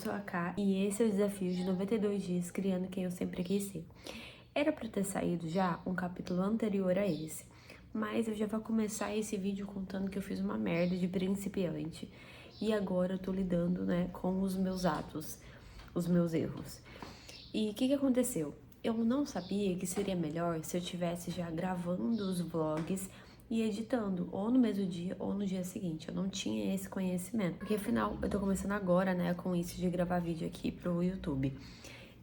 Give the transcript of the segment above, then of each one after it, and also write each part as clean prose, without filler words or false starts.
sou a Ká e esse é o desafio de 92 dias criando quem eu sempre quis ser. Era pra ter saído já um capítulo anterior a esse, mas eu já vou começar esse vídeo contando que eu fiz uma merda de principiante e agora eu tô lidando, né, com os meus atos, os meus erros. E o que aconteceu? Eu não sabia que seria melhor se eu tivesse já gravando os vlogs e editando, ou no mesmo dia ou no dia seguinte. Eu não tinha esse conhecimento, porque afinal eu tô começando agora, né, com isso de gravar vídeo aqui pro YouTube.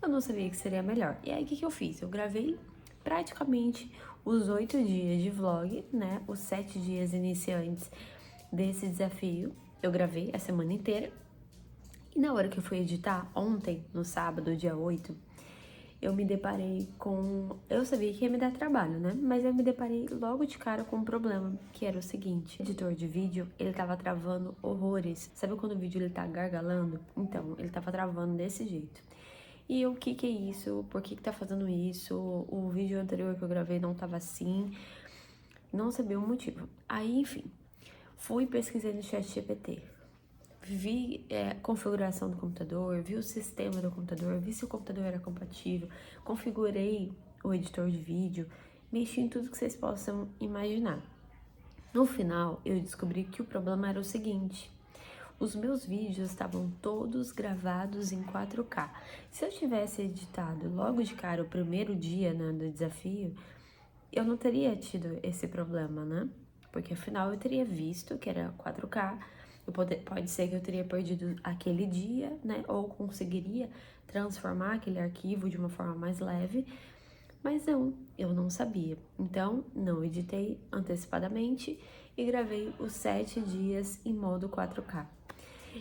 Eu não sabia que seria melhor. E aí o que eu fiz? Eu gravei praticamente os 8 dias de vlog, né, os 7 dias iniciantes desse desafio. Eu gravei a semana inteira. E na hora que eu fui editar, ontem, no sábado, dia 8, eu me deparei com... Eu sabia que ia me dar trabalho, né? Mas eu me deparei logo de cara com um problema, que era o seguinte. O editor de vídeo, ele tava travando horrores. Sabe quando o vídeo ele tá gargalando? Então, ele tava travando desse jeito. E eu, o que é isso? Por que tá fazendo isso? O vídeo anterior que eu gravei não tava assim. Não sabia o motivo. Aí, enfim, fui pesquisar no ChatGPT. Vi configuração do computador, vi o sistema do computador, vi se o computador era compatível, configurei o editor de vídeo, mexi em tudo que vocês possam imaginar. No final, eu descobri que o problema era o seguinte: os meus vídeos estavam todos gravados em 4K. Se eu tivesse editado logo de cara o primeiro dia, né, do desafio, eu não teria tido esse problema, né? Porque afinal eu teria visto que era 4K, pode ser que eu teria perdido aquele dia, né? Ou conseguiria transformar aquele arquivo de uma forma mais leve, mas não, eu não sabia. Então, não editei antecipadamente e gravei os 7 dias em modo 4K.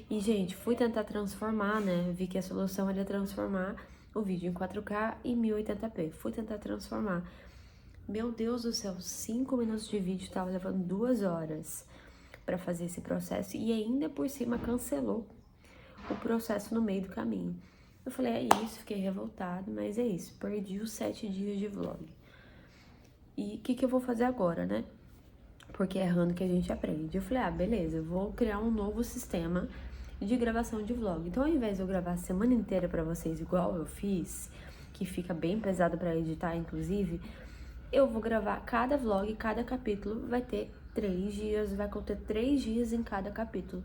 E, gente, fui tentar transformar, né? Vi que a solução era transformar o vídeo em 4K e 1080p. Fui tentar transformar. Meu Deus do céu, 5 minutos de vídeo tava levando 2 horas pra fazer esse processo e ainda por cima cancelou o processo no meio do caminho. Eu falei, é isso, fiquei revoltada, mas é isso, perdi os 7 dias de vlog. E o que eu vou fazer agora, né? Porque é errando que a gente aprende. Eu falei, beleza, eu vou criar um novo sistema de gravação de vlog. Então, ao invés de eu gravar a semana inteira pra vocês igual eu fiz, que fica bem pesado pra editar, inclusive, eu vou gravar cada vlog, cada capítulo vai ter 3 dias, vai conter 3 dias em cada capítulo.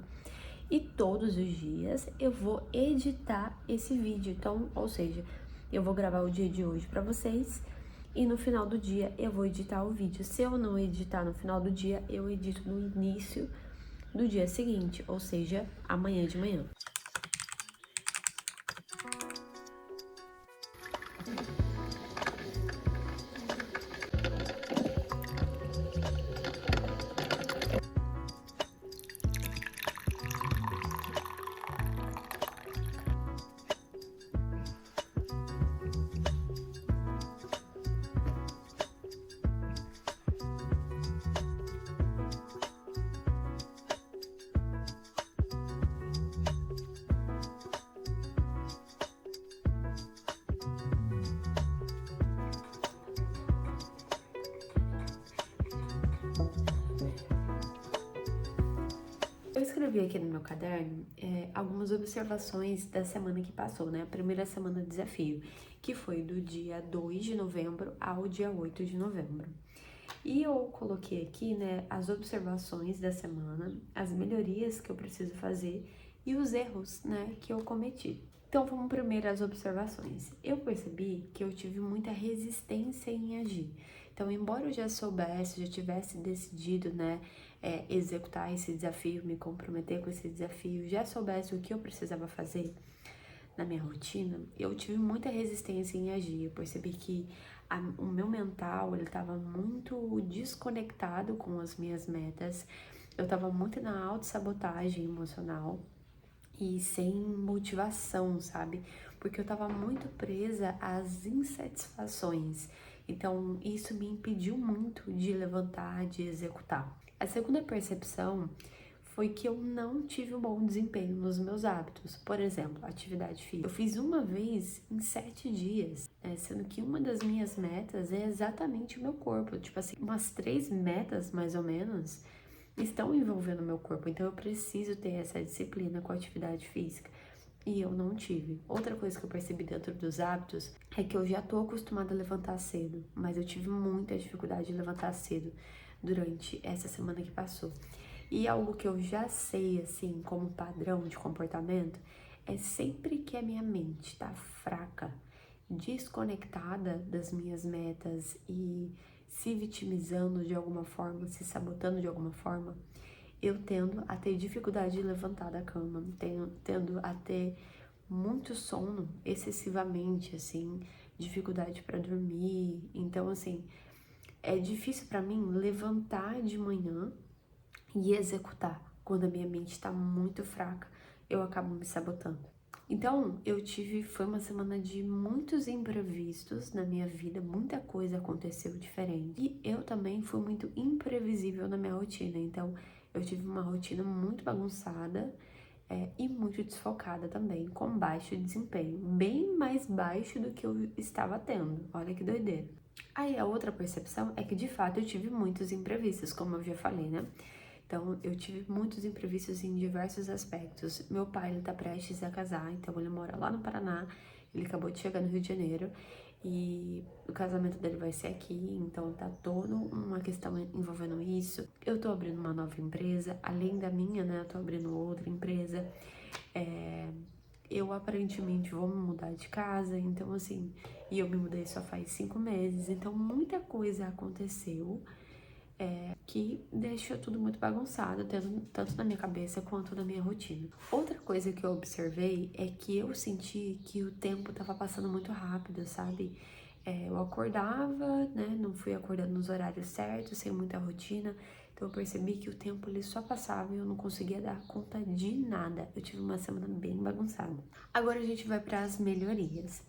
E todos os dias eu vou editar esse vídeo. Então, ou seja, eu vou gravar o dia de hoje pra vocês e no final do dia eu vou editar o vídeo. Se eu não editar no final do dia, eu edito no início do dia seguinte, ou seja, amanhã de manhã. Eu escrevi aqui no meu caderno algumas observações da semana que passou, né? A primeira semana do desafio, que foi do dia 2 de novembro ao dia 8 de novembro. E eu coloquei aqui, né, as observações da semana, as melhorias que eu preciso fazer e os erros, né, que eu cometi. Então, vamos primeiro às observações. Eu percebi que eu tive muita resistência em agir. Então, embora eu já soubesse, já tivesse decidido, né, executar esse desafio, me comprometer com esse desafio, já soubesse o que eu precisava fazer na minha rotina, eu tive muita resistência em agir. Eu percebi que o meu mental, ele estava muito desconectado com as minhas metas. Eu estava muito na autossabotagem emocional e sem motivação, sabe? Porque eu tava muito presa às insatisfações. Então, isso me impediu muito de levantar, de executar. A segunda percepção foi que eu não tive um bom desempenho nos meus hábitos. Por exemplo, atividade física. Eu fiz uma vez em 7 dias, sendo que uma das minhas metas é exatamente o meu corpo. Tipo assim, umas 3 metas, mais ou menos, estão envolvendo o meu corpo, então eu preciso ter essa disciplina com a atividade física. e eu não tive. Outra coisa que eu percebi dentro dos hábitos é que eu já tô acostumada a levantar cedo, mas eu tive muita dificuldade de levantar cedo durante essa semana que passou. E algo que eu já sei, assim, como padrão de comportamento, é sempre que a minha mente tá fraca, desconectada das minhas metas e se vitimizando de alguma forma, se sabotando de alguma forma, eu tendo a ter dificuldade de levantar da cama, tendo a ter muito sono excessivamente, assim, dificuldade para dormir. Então, assim, é difícil para mim levantar de manhã e executar. Quando a minha mente está muito fraca, eu acabo me sabotando. Então, foi uma semana de muitos imprevistos na minha vida, muita coisa aconteceu diferente. E eu também fui muito imprevisível na minha rotina, então eu tive uma rotina muito bagunçada, e muito desfocada também, com baixo desempenho, bem mais baixo do que eu estava tendo. Olha que doideira. Aí a outra percepção é que de fato eu tive muitos imprevistos, como eu já falei, né? Então, eu tive muitos imprevistos em diversos aspectos. Meu pai, ele tá prestes a casar, então ele mora lá no Paraná, ele acabou de chegar no Rio de Janeiro e o casamento dele vai ser aqui, então tá toda uma questão envolvendo isso. Eu tô abrindo uma nova empresa, além da minha, né, eu tô abrindo outra empresa. Eu aparentemente vou me mudar de casa, então assim, e eu me mudei só faz 5 meses, então muita coisa aconteceu que deixa tudo muito bagunçado, tanto na minha cabeça quanto na minha rotina. Outra coisa que eu observei é que eu senti que o tempo tava passando muito rápido, sabe? Eu acordava, né? Não fui acordando nos horários certos, sem muita rotina. Então eu percebi que o tempo ele só passava e eu não conseguia dar conta de nada. Eu tive uma semana bem bagunçada. Agora a gente vai para as melhorias.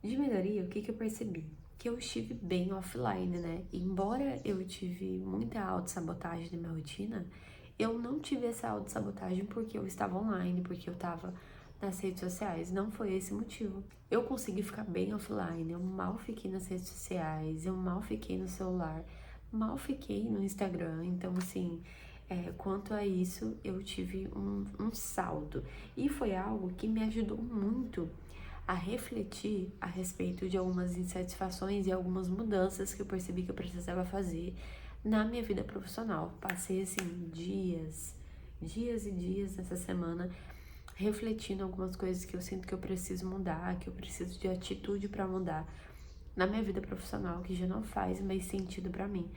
De melhoria, o que eu percebi? Que eu estive bem offline, né? Embora eu tive muita autossabotagem na minha rotina, eu não tive essa autossabotagem porque eu estava online, porque eu estava nas redes sociais. Não foi esse o motivo. Eu consegui ficar bem offline, eu mal fiquei nas redes sociais, eu mal fiquei no celular, mal fiquei no Instagram. Então, assim, quanto a isso, eu tive um salto. E foi algo que me ajudou muito a refletir a respeito de algumas insatisfações e algumas mudanças que eu percebi que eu precisava fazer na minha vida profissional. Passei, assim, dias e dias nessa semana refletindo algumas coisas que eu sinto que eu preciso mudar, que eu preciso de atitude para mudar na minha vida profissional, que já não faz mais sentido para mim.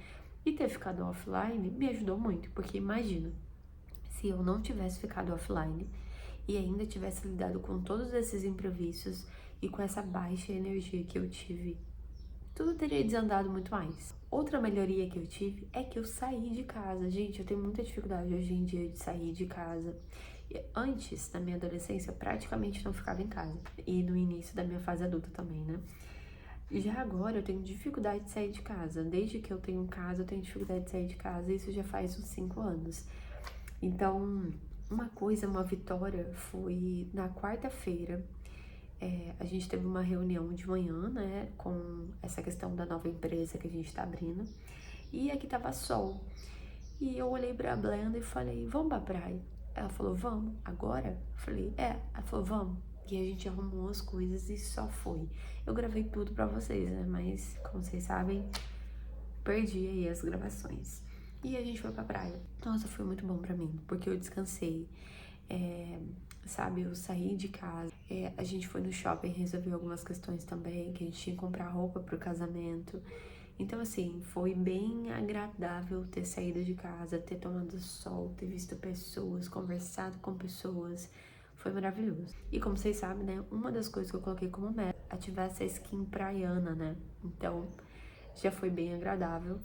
E ter ficado offline me ajudou muito, porque imagina, se eu não tivesse ficado offline e ainda tivesse lidado com todos esses imprevistos e com essa baixa energia que eu tive, tudo teria desandado muito mais. Outra melhoria que eu tive é que eu saí de casa. Gente, eu tenho muita dificuldade hoje em dia de sair de casa. Antes, na minha adolescência, eu praticamente não ficava em casa. E no início da minha fase adulta também, né? Já agora eu tenho dificuldade de sair de casa. Desde que eu tenho casa, eu tenho dificuldade de sair de casa. Isso já faz uns 5 anos. Então, uma vitória foi na quarta-feira. A gente teve uma reunião de manhã, né, com essa questão da nova empresa que a gente tá abrindo. E aqui tava sol. E eu olhei pra Blenda e falei, vamos pra praia? Ela falou, vamos, agora? Eu falei, é. Ela falou, vamos. E a gente arrumou as coisas e só foi. Eu gravei tudo pra vocês, né, mas como vocês sabem, perdi aí as gravações. E a gente foi pra praia. Nossa, foi muito bom pra mim, porque eu descansei. Sabe, eu saí de casa. A gente foi no shopping, resolveu algumas questões também, que a gente tinha que comprar roupa pro casamento. Então, assim, foi bem agradável ter saído de casa, ter tomado sol, ter visto pessoas, conversado com pessoas. Foi maravilhoso. E como vocês sabem, né, uma das coisas que eu coloquei como meta é ativar essa skin praiana, né? Então, já foi bem agradável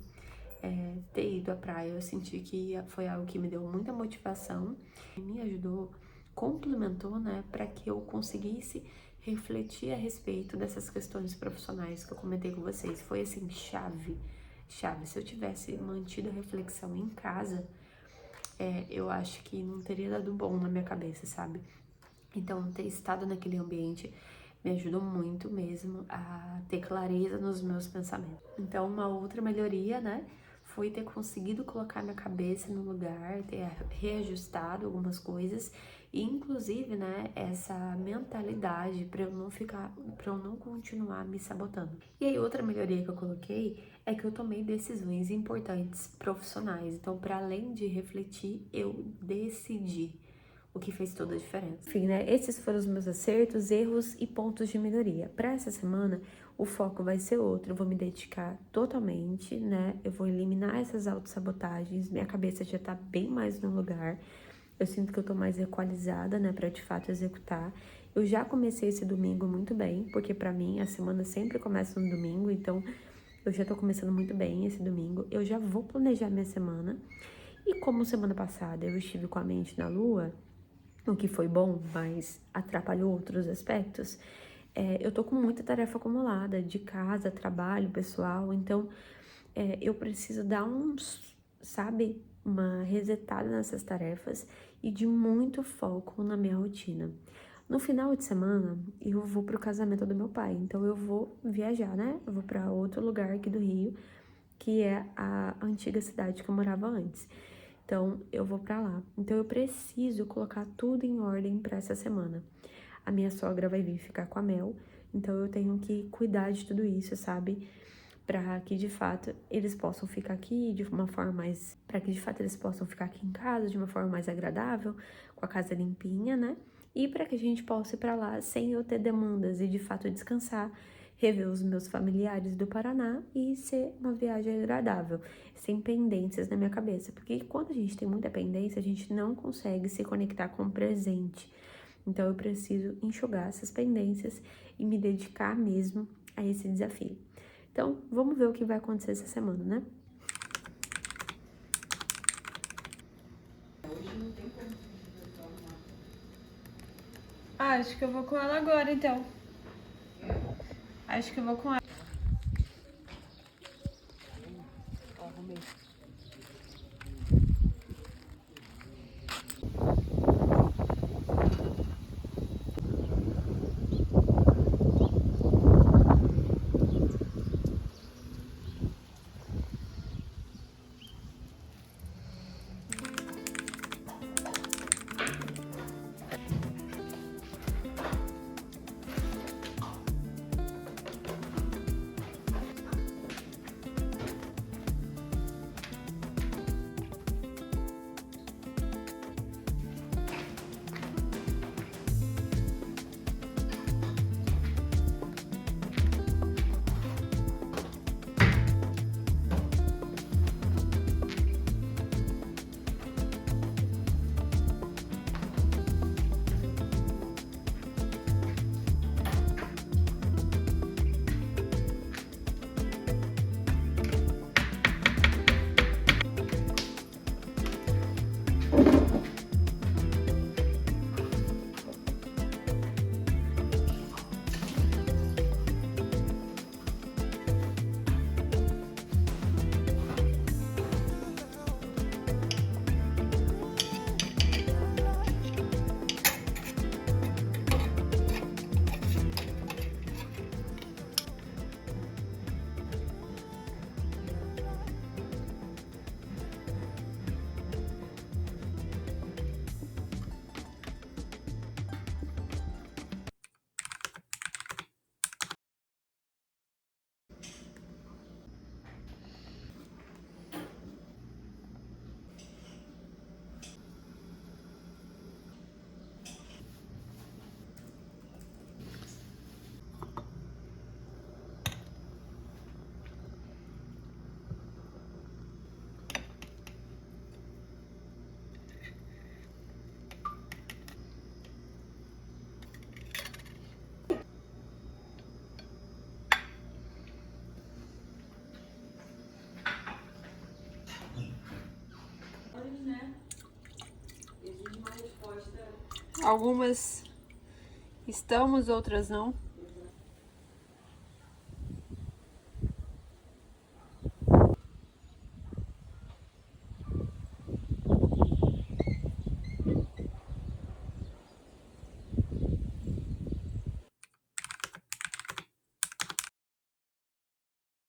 ter ido à praia. Eu senti que foi algo que me deu muita motivação e me ajudou, complementou, né, para que eu conseguisse refletir a respeito dessas questões profissionais que eu comentei com vocês. Foi assim, chave. Se eu tivesse mantido a reflexão em casa, eu acho que não teria dado bom na minha cabeça, sabe? Então, ter estado naquele ambiente me ajudou muito mesmo a ter clareza nos meus pensamentos. Então, uma outra melhoria, né, foi ter conseguido colocar minha cabeça no lugar, ter reajustado algumas coisas E, inclusive, né, essa mentalidade para eu não continuar me sabotando. E aí, outra melhoria que eu coloquei é que eu tomei decisões importantes profissionais. Então, para além de refletir, eu decidi, o que fez toda a diferença. Enfim, né? Esses foram os meus acertos, erros e pontos de melhoria. Para essa semana, o foco vai ser outro. Eu vou me dedicar totalmente, né? Eu vou eliminar essas autossabotagens. Minha cabeça já tá bem mais no lugar. Eu sinto que eu tô mais equalizada, né, pra de fato executar. Eu já comecei esse domingo muito bem, porque pra mim a semana sempre começa no domingo, então eu já tô começando muito bem esse domingo. Eu já vou planejar minha semana. E como semana passada eu estive com a mente na lua, o que foi bom, mas atrapalhou outros aspectos, eu tô com muita tarefa acumulada, de casa, trabalho, pessoal, então eu preciso dar sabe, uma resetada nessas tarefas e de muito foco na minha rotina. No final de semana, eu vou pro casamento do meu pai, então eu vou viajar, né? Eu vou para outro lugar aqui do Rio, que é a antiga cidade que eu morava antes. Então, eu vou pra lá. Então, eu preciso colocar tudo em ordem pra essa semana. A minha sogra vai vir ficar com a Mel, então eu tenho que cuidar de tudo isso, sabe? Pra que de fato eles possam ficar aqui de uma forma mais. Pra que de fato eles possam ficar aqui em casa de uma forma mais agradável, com a casa limpinha, né? E para que a gente possa ir pra lá sem eu ter demandas e de fato descansar, rever os meus familiares do Paraná e ser uma viagem agradável, sem pendências na minha cabeça. Porque quando a gente tem muita pendência, a gente não consegue se conectar com o presente. Então eu preciso enxugar essas pendências e me dedicar mesmo a esse desafio. Então, vamos ver o que vai acontecer essa semana, né? Acho que eu vou com ela agora, então. Acho que eu vou com ela. Algumas estamos, outras não.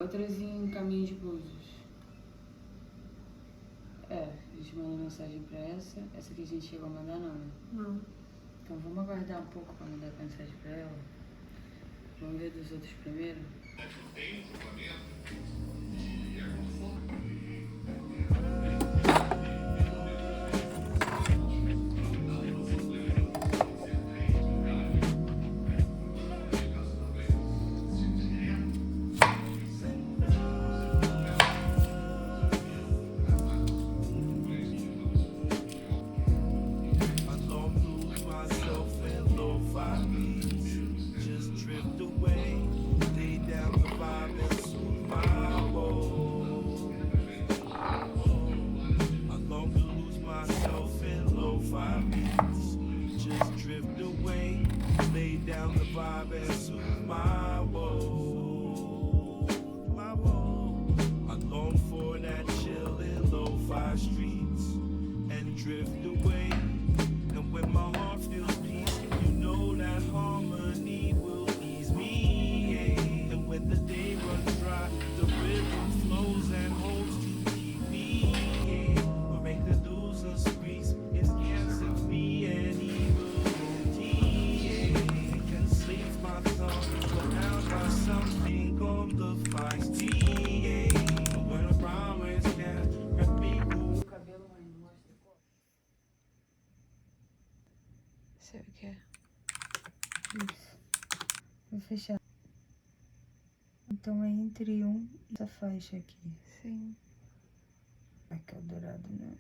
Outras em caminho de Búzios. gente mandou mensagem pra essa aqui a gente chegou a mandar não, né? Não. Então vamos aguardar um pouco pra mandar mensagem pra ela. Vamos ver dos outros primeiro. Sei o que é. Isso. Vou fechar. Então é entre um e essa faixa aqui. Sim. Aqui é o dourado, né?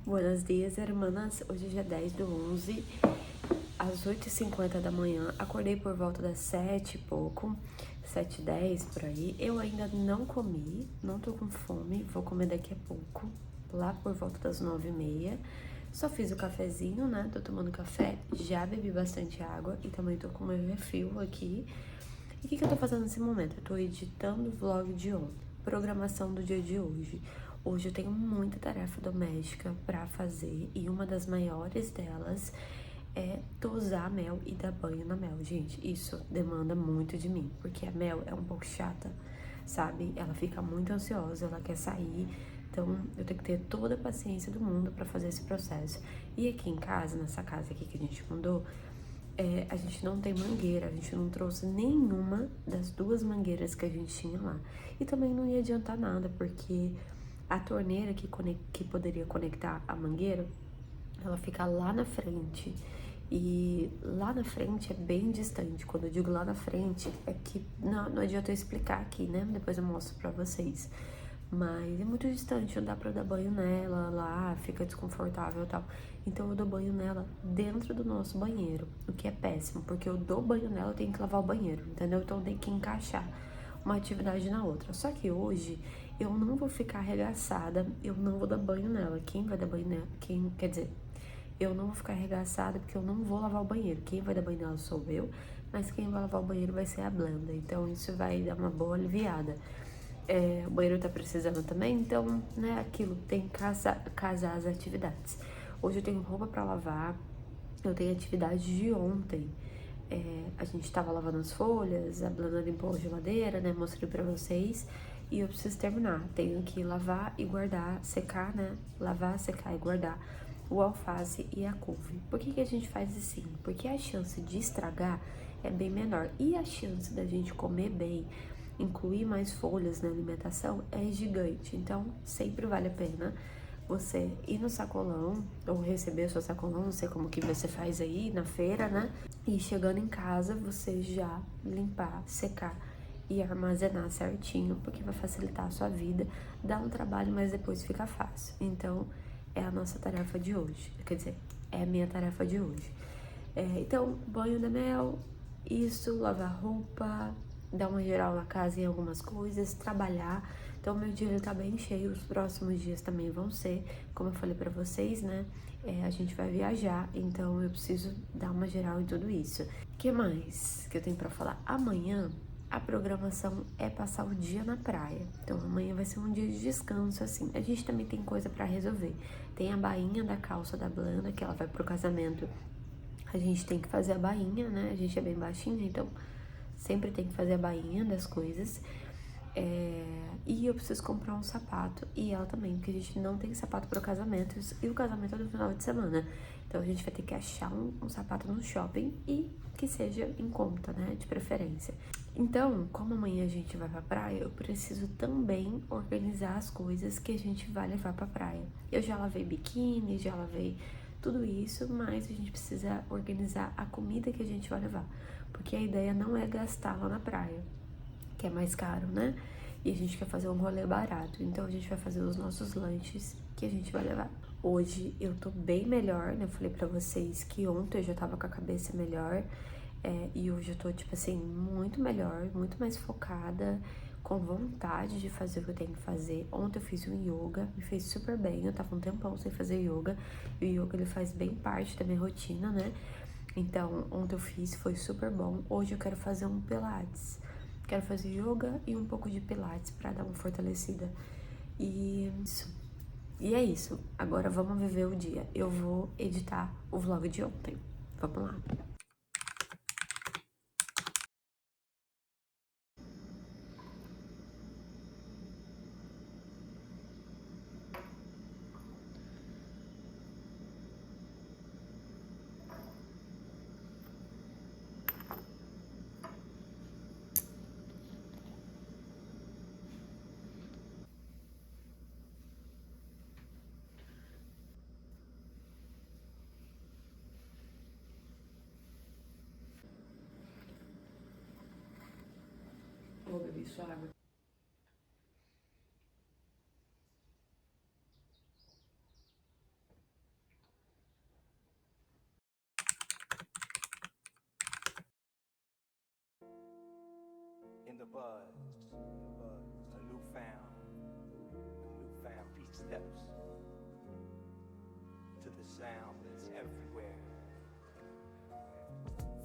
Buenos dias, hermanas. Hoje é dia 10/11, às 8h50 da manhã. Acordei por volta das 7 e pouco, 7h10 por aí. Eu ainda não comi, não tô com fome, vou comer daqui a pouco, lá por volta das 9h30. Só fiz o cafezinho, né? Tô tomando café, já bebi bastante água e também tô com meu refil aqui. E o que eu tô fazendo nesse momento? Eu tô editando o vlog de ontem, programação do dia de hoje. Hoje eu tenho muita tarefa doméstica pra fazer e uma das maiores delas é tosar a Mel e dar banho na Mel. Gente, isso demanda muito de mim, porque a Mel é um pouco chata, sabe? Ela fica muito ansiosa, ela quer sair, então eu tenho que ter toda a paciência do mundo pra fazer esse processo. E aqui em casa, nessa casa aqui que a gente mudou, a gente não tem mangueira, a gente não trouxe nenhuma das 2 mangueiras que a gente tinha lá. E também não ia adiantar nada, porque a torneira que poderia conectar a mangueira, ela fica lá na frente. E lá na frente é bem distante. Quando eu digo lá na frente, é que não adianta eu explicar aqui, né? Depois eu mostro pra vocês. Mas é muito distante, não dá pra dar banho nela lá, fica desconfortável e tal. Então eu dou banho nela dentro do nosso banheiro, o que é péssimo, porque eu dou banho nela, eu tenho que lavar o banheiro, entendeu? Então tem que encaixar uma atividade na outra. Só que hoje eu não vou ficar arregaçada, eu não vou dar banho nela. Quem vai dar banho nela? Quer dizer, eu não vou ficar arregaçada porque eu não vou lavar o banheiro. Quem vai dar banho nela sou eu, mas quem vai lavar o banheiro vai ser a Blenda. Então isso vai dar uma boa aliviada. O banheiro tá precisando também, então, né, aquilo, tem que casar as atividades. Hoje eu tenho roupa pra lavar, eu tenho atividade de ontem. A gente tava lavando as folhas, a Blanda limpou a geladeira, né, mostrei pra vocês. E eu preciso terminar, tenho que lavar e guardar, secar, né, lavar, secar e guardar o alface e a couve. Por que a gente faz assim? Porque a chance de estragar é bem menor e a chance da gente comer bem, incluir mais folhas na alimentação é gigante. Então, sempre vale a pena você ir no sacolão ou receber o seu sacolão, não sei como que você faz aí na feira, né? E chegando em casa, você já limpar, secar e armazenar certinho, porque vai facilitar a sua vida, dá um trabalho, mas depois fica fácil. Então, é a nossa tarefa de hoje, quer dizer, é a minha tarefa de hoje. Então, banho de mel, isso, lavar roupa, dar uma geral na casa em algumas coisas, trabalhar. Então, meu dia ele tá bem cheio, os próximos dias também vão ser, como eu falei pra vocês, né? A gente vai viajar, então eu preciso dar uma geral em tudo isso. O que mais que eu tenho pra falar? Amanhã, a programação é passar o dia na praia. Então, amanhã vai ser um dia de descanso, assim. A gente também tem coisa pra resolver. Tem a bainha da calça da Blana, que ela vai pro casamento. A gente tem que fazer a bainha, né? A gente é bem baixinha, então sempre tem que fazer a bainha das coisas. E eu preciso comprar um sapato, e ela também, porque a gente não tem sapato pro casamento, e o casamento é no final de semana. Então a gente vai ter que achar um sapato no shopping e que seja em conta, né, de preferência. Então, como amanhã a gente vai pra praia, eu preciso também organizar as coisas que a gente vai levar pra praia. Eu já lavei biquíni, já lavei tudo isso, mas a gente precisa organizar a comida que a gente vai levar, porque a ideia não é gastar lá na praia, que é mais caro, né? E a gente quer fazer um rolê barato, então a gente vai fazer os nossos lanches que a gente vai levar. Hoje eu tô bem melhor, né? Eu falei pra vocês que ontem eu já tava com a cabeça melhor, e hoje eu tô, tipo assim, muito melhor, muito mais focada, com vontade de fazer o que eu tenho que fazer. Ontem eu fiz um yoga, me fez super bem, eu tava um tempão sem fazer yoga, e o yoga ele faz bem parte da minha rotina, né? Então, ontem eu fiz, foi super bom. Hoje eu quero fazer um pilates. Quero fazer yoga e um pouco de pilates pra dar uma fortalecida. E isso. E é isso. Agora vamos viver o dia. Eu vou editar o vlog de ontem. Vamos lá. Vou beber sua água. In the buzz, a newfound beat steps to the sound that's everywhere.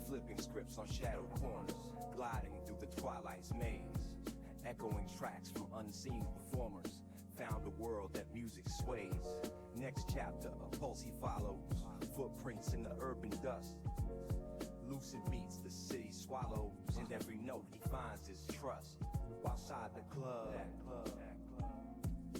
Flipping scripts on shadow corners, gliding through the twilight's maze, echoing tracks from unseen performers. Found a world that music sways. Next chapter, a pulse he follows, footprints in the urban dust. Lucid beats the city swallows, and every note he finds is trust. Outside the club,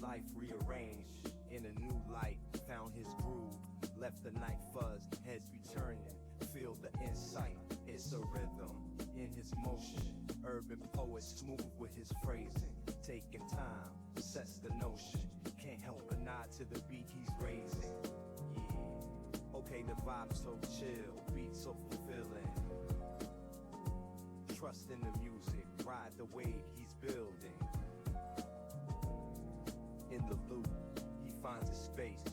life rearranged in a new light. Found his groove, left the night fuzzed, heads returning. Feel the insight, it's a rhythm in his motion. Urban poet smooth with his phrasing, taking time, sets the notion. Can't help but nod to the beat he's raising. Yeah, okay, the vibe's so chill, beat so fulfilling. Trust in the music, ride the wave he's building. In the loop, he finds his space,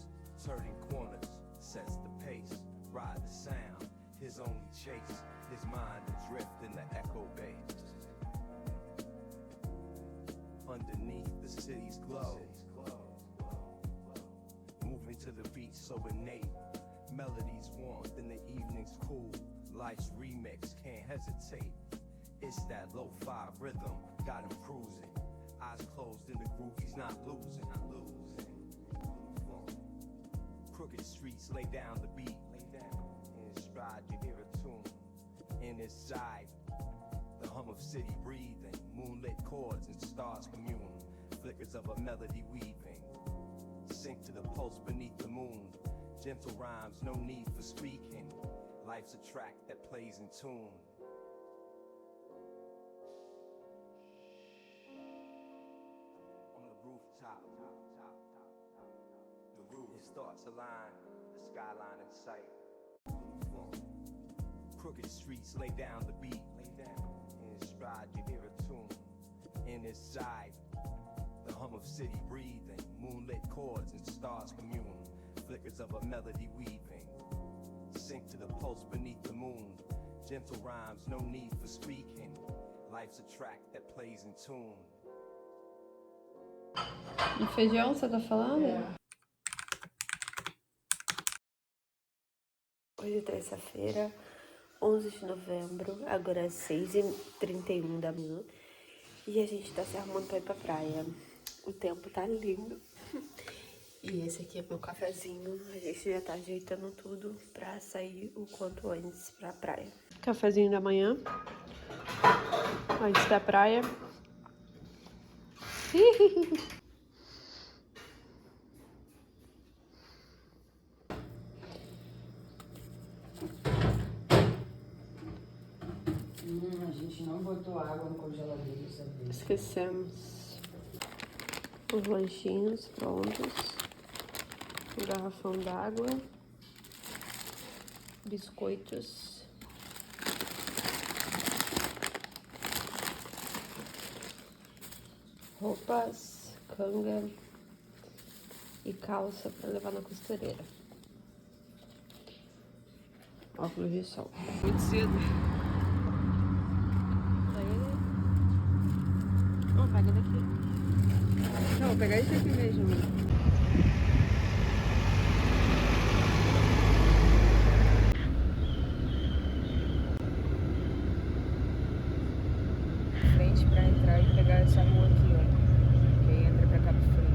turning corners, sets the pace, ride the sound, his only chase, his mind adrift in the echo base. Underneath the city's glow, moving to the beat so innate, melodies warmth in the evening's cool, life's remix can't hesitate. It's that lo-fi rhythm, got him cruising, eyes closed in the groove he's not losing. Crooked streets lay down the beat, in his stride you hear a tune, in his side the hum of city breathing, moonlit chords and stars commune, flickers of a melody weaving, sync to the pulse beneath the moon, Gentle rhymes, no need for speaking. Life's a track that plays in tune. On the rooftop, the roof, it starts to line, the skyline in sight. Crooked streets lay down the beat, in stride you hear a tune. In his side, the hum of city breathing, moonlit chords and stars commune, flickers of a melody weaving, sink to the pulse beneath the moon. Gentle rhymes, no need for speaking. Life's a track that plays in tune. O feijão, você tá falando? Hoje é terça-feira, 11 de novembro, agora é 6h31 da manhã. E a gente tá se arrumando pra ir pra praia. O tempo tá lindo. E esse aqui é meu cafezinho. A gente já tá ajeitando tudo pra sair o quanto antes pra praia. Cafezinho da manhã. Antes da praia. A gente não botou água no congeladeiro, sabia? Esquecemos. Os lanchinhos prontos. Um garrafão d'água. Biscoitos. Roupas, canga e calça para levar na costureira. Óculos de sol. Muito cedo. Não, pega daqui. Não, vou pegar esse aqui mesmo. Frente pra entrar e pegar essa rua aqui, ó. Que aí entra pra Cabo Frio.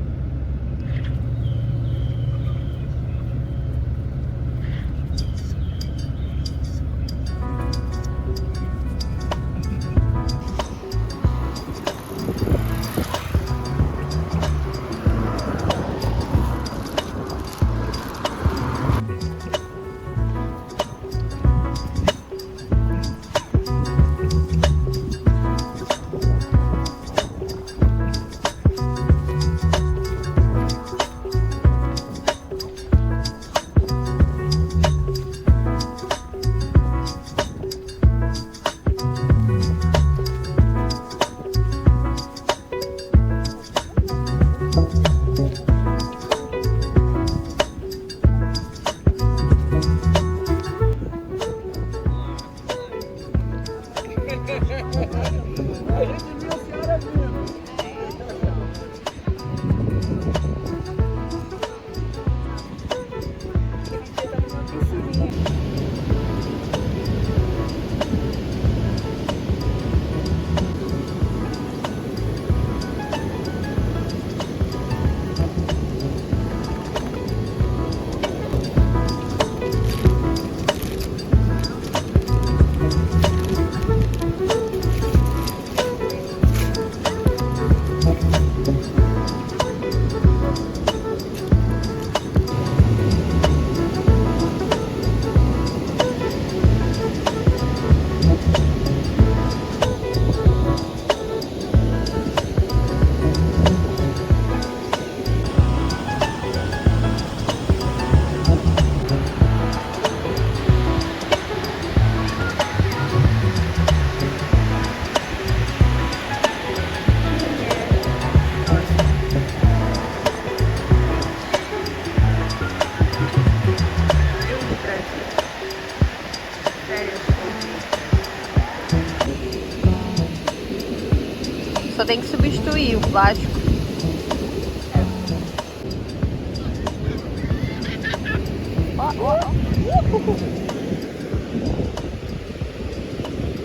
Só tem que substituir o plástico.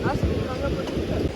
Nossa, que canga bonita.